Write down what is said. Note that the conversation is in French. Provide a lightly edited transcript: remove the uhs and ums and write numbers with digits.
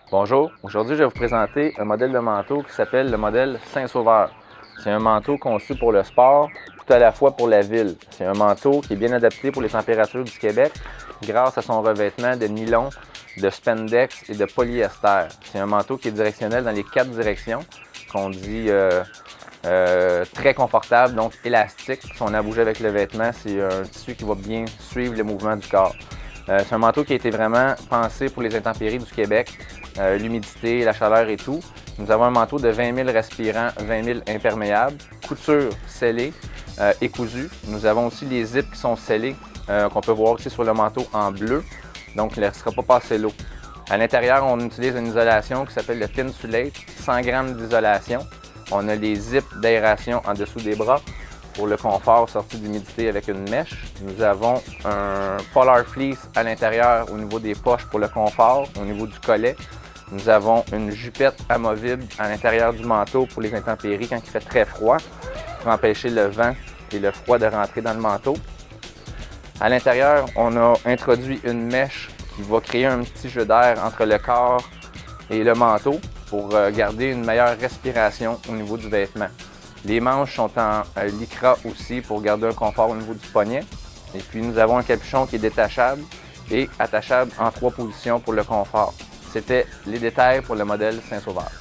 Bonjour, aujourd'hui je vais vous présenter un modèle de manteau qui s'appelle le modèle Saint-Sauveur. C'est un manteau conçu pour le sport, tout à la fois pour la ville. C'est un manteau qui est bien adapté pour les températures du Québec grâce à son revêtement de nylon, de spandex et de polyester. C'est un manteau qui est directionnel dans les 4 directions, qu'on dit très confortable, donc élastique. Si on a bougé avec le vêtement, c'est un tissu qui va bien suivre le mouvement du corps. C'est un manteau qui a été vraiment pensé pour les intempéries du Québec, l'humidité, la chaleur et tout. Nous avons un manteau de 20 000 respirants, 20 000 imperméables, couture scellée et cousue. Nous avons aussi les zips qui sont scellés, qu'on peut voir aussi sur le manteau en bleu, donc il ne laissera pas passer l'eau. À l'intérieur, on utilise une isolation qui s'appelle le Thinsulate, 100 g d'isolation. On a les zips d'aération en dessous des bras pour le confort sorti d'humidité avec une mèche. Nous avons un Polar Fleece à l'intérieur au niveau des poches pour le confort, au niveau du collet. Nous avons une jupette amovible à l'intérieur du manteau pour les intempéries quand il fait très froid, pour empêcher le vent et le froid de rentrer dans le manteau. À l'intérieur, on a introduit une mèche qui va créer un petit jeu d'air entre le corps et le manteau pour garder une meilleure respiration au niveau du vêtement. Les manches sont en lycra aussi pour garder un confort au niveau du poignet. Et puis nous avons un capuchon qui est détachable et attachable en 3 positions pour le confort. C'était les détails pour le modèle Saint-Sauveur.